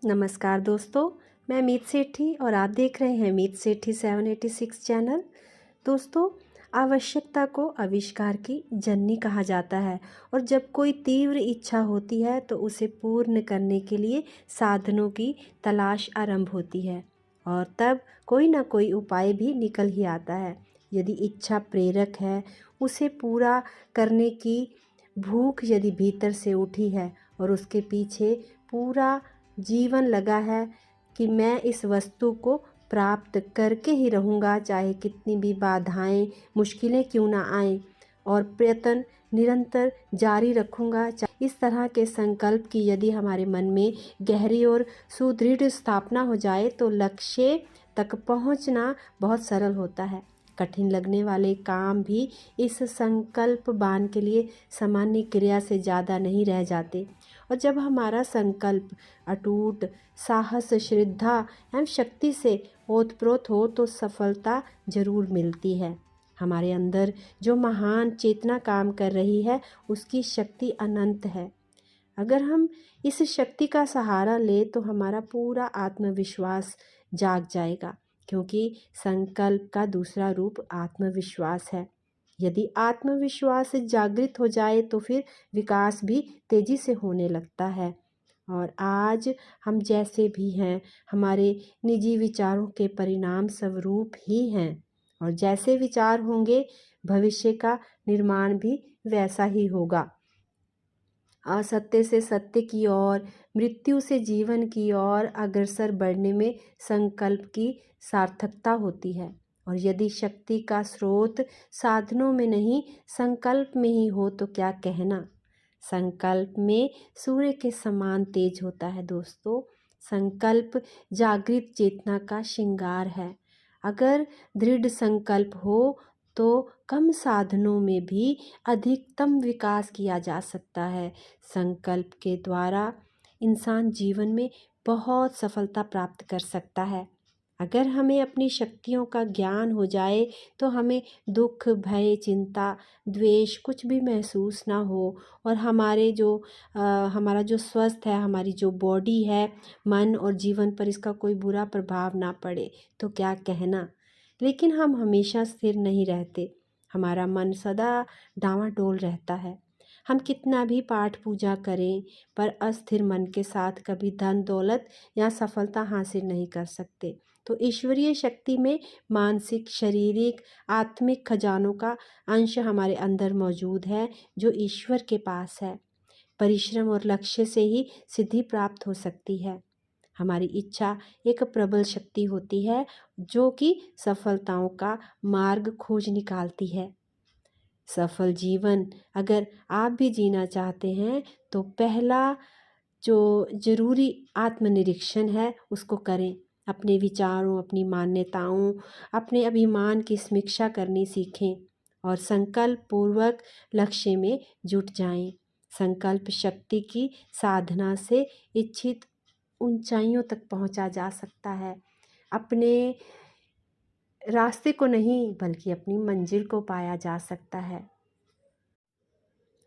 नमस्कार दोस्तों, मैं मीत सेठी और आप देख रहे हैं मीत सेठी 786 चैनल। दोस्तों, आवश्यकता को आविष्कार की जननी कहा जाता है और जब कोई तीव्र इच्छा होती है तो उसे पूर्ण करने के लिए साधनों की तलाश आरंभ होती है और तब कोई ना कोई उपाय भी निकल ही आता है। यदि इच्छा प्रेरक है, उसे पूरा करने की भूख यदि भीतर से उठी है और उसके पीछे पूरा जीवन लगा है कि मैं इस वस्तु को प्राप्त करके ही रहूँगा, चाहे कितनी भी बाधाएं मुश्किलें क्यों ना आएं, और प्रयत्न निरंतर जारी रखूँगा। इस तरह के संकल्प की यदि हमारे मन में गहरी और सुदृढ़ स्थापना हो जाए तो लक्ष्य तक पहुँचना बहुत सरल होता है। कठिन लगने वाले काम भी इस संकल्प बाण के लिए सामान्य क्रिया से ज़्यादा नहीं रह जाते। और जब हमारा संकल्प अटूट, साहस, श्रद्धा एवं शक्ति से ओतप्रोत हो तो सफलता जरूर मिलती है। हमारे अंदर जो महान चेतना काम कर रही है उसकी शक्ति अनंत है। अगर हम इस शक्ति का सहारा ले तो हमारा पूरा आत्मविश्वास जाग जाएगा, क्योंकि संकल्प का दूसरा रूप आत्मविश्वास है। यदि आत्मविश्वास जागृत हो जाए तो फिर विकास भी तेजी से होने लगता है। और आज हम जैसे भी हैं, हमारे निजी विचारों के परिणाम स्वरूप ही हैं, और जैसे विचार होंगे भविष्य का निर्माण भी वैसा ही होगा। असत्य से सत्य की ओर, मृत्यु से जीवन की ओर अग्रसर बढ़ने में संकल्प की सार्थकता होती है। और यदि शक्ति का स्रोत साधनों में नहीं संकल्प में ही हो तो क्या कहना। संकल्प में सूर्य के समान तेज होता है दोस्तों। संकल्प जागृत चेतना का श्रृंगार है। अगर दृढ़ संकल्प हो तो कम साधनों में भी अधिकतम विकास किया जा सकता है। संकल्प के द्वारा इंसान जीवन में बहुत सफलता प्राप्त कर सकता है। अगर हमें अपनी शक्तियों का ज्ञान हो जाए तो हमें दुख, भय, चिंता, द्वेष कुछ भी महसूस ना हो, और हमारा जो स्वस्थ है, हमारी जो बॉडी है, मन और जीवन पर इसका कोई बुरा प्रभाव ना पड़े तो क्या कहना। लेकिन हम हमेशा स्थिर नहीं रहते। हमारा मन सदा डांवाडोल रहता है। हम कितना भी पाठ पूजा करें पर अस्थिर मन के साथ कभी धन दौलत या सफलता हासिल नहीं कर सकते। तो ईश्वरीय शक्ति में मानसिक, शारीरिक, आत्मिक खजानों का अंश हमारे अंदर मौजूद है जो ईश्वर के पास है। परिश्रम और लक्ष्य से ही सिद्धि प्राप्त हो सकती है। हमारी इच्छा एक प्रबल शक्ति होती है जो कि सफलताओं का मार्ग खोज निकालती है। सफल जीवन अगर आप भी जीना चाहते हैं तो पहला जो ज़रूरी आत्मनिरीक्षण है उसको करें। अपने विचारों, अपनी मान्यताओं, अपने अभिमान की समीक्षा करनी सीखें और संकल्प पूर्वक लक्ष्य में जुट जाएं। संकल्प शक्ति की साधना से इच्छित ऊंचाइयों तक पहुंचा जा सकता है। अपने रास्ते को नहीं बल्कि अपनी मंजिल को पाया जा सकता है।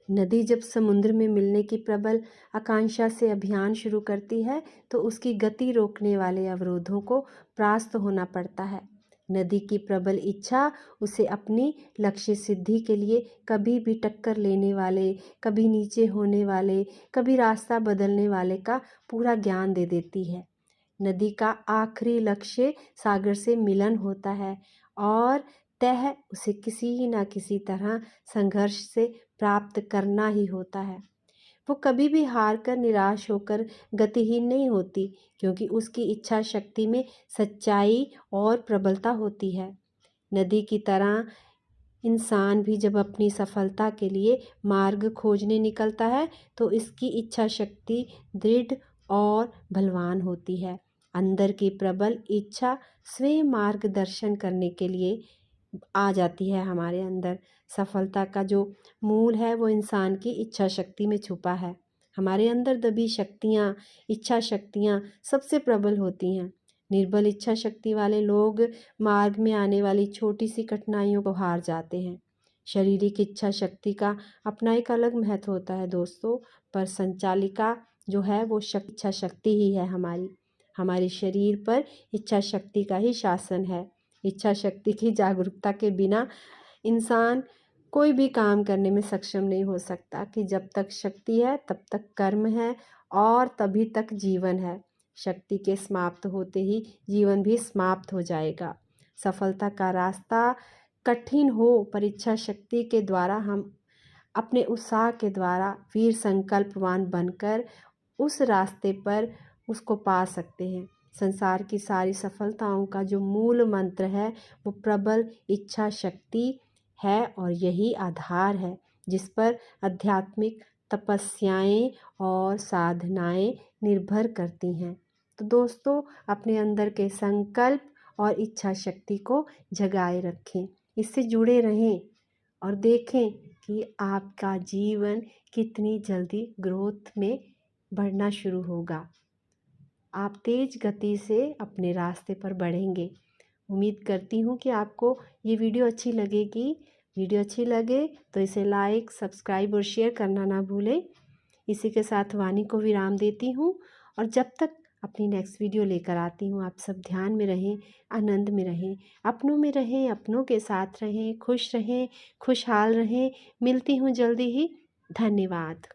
नदी जब समुद्र में मिलने की प्रबल आकांक्षा से अभियान शुरू करती है तो उसकी गति रोकने वाले अवरोधों को परास्त होना पड़ता है। नदी की प्रबल इच्छा उसे अपनी लक्ष्य सिद्धि के लिए कभी भी टक्कर लेने वाले, कभी नीचे होने वाले, कभी रास्ता बदलने वाले का पूरा ज्ञान दे देती है। नदी का आखिरी लक्ष्य सागर से मिलन होता है और तय उसे किसी न किसी तरह संघर्ष से प्राप्त करना ही होता है। वो कभी भी हार कर, निराश होकर गतिहीन नहीं होती, क्योंकि उसकी इच्छा शक्ति में सच्चाई और प्रबलता होती है। नदी की तरह इंसान भी जब अपनी सफलता के लिए मार्ग खोजने निकलता है तो इसकी इच्छा शक्ति दृढ़ और बलवान होती है। अंदर की प्रबल इच्छा स्वयं मार्गदर्शन करने के लिए आ जाती है हमारे अंदर। सफलता का जो मूल है वो इंसान की इच्छा शक्ति में छुपा है। हमारे अंदर दबी शक्तियाँ, इच्छा शक्तियाँ सबसे प्रबल होती हैं। निर्बल इच्छा शक्ति वाले लोग मार्ग में आने वाली छोटी सी कठिनाइयों को हार जाते हैं। शारीरिक इच्छा शक्ति का अपना एक अलग महत्व होता है दोस्तों, पर संचालिका जो है वो इच्छा शक्ति ही है हमारी। हमारे शरीर पर इच्छा शक्ति का ही शासन है। इच्छा शक्ति की जागरूकता के बिना इंसान कोई भी काम करने में सक्षम नहीं हो सकता कि जब तक शक्ति है तब तक कर्म है और तभी तक जीवन है। शक्ति के समाप्त होते ही जीवन भी समाप्त हो जाएगा। सफलता का रास्ता कठिन हो पर इच्छा शक्ति के द्वारा हम अपने उत्साह के द्वारा वीर संकल्पवान बनकर उस रास्ते पर उसको पा सकते हैं। संसार की सारी सफलताओं का जो मूल मंत्र है वो प्रबल इच्छा शक्ति है और यही आधार है जिस पर आध्यात्मिक तपस्याएं और साधनाएं निर्भर करती हैं। तो दोस्तों, अपने अंदर के संकल्प और इच्छा शक्ति को जगाए रखें, इससे जुड़े रहें और देखें कि आपका जीवन कितनी जल्दी ग्रोथ में बढ़ना शुरू होगा। आप तेज गति से अपने रास्ते पर बढ़ेंगे। उम्मीद करती हूँ कि आपको ये वीडियो अच्छी लगेगी। वीडियो अच्छी लगे तो इसे लाइक, सब्सक्राइब और शेयर करना ना भूलें। इसी के साथ वाणी को विराम देती हूँ और जब तक अपनी नेक्स्ट वीडियो लेकर आती हूँ, आप सब ध्यान में रहें, आनंद में रहें, अपनों में रहें, अपनों के साथ रहें, खुश रहें, खुशहाल रहें। मिलती हूँ जल्दी ही। धन्यवाद।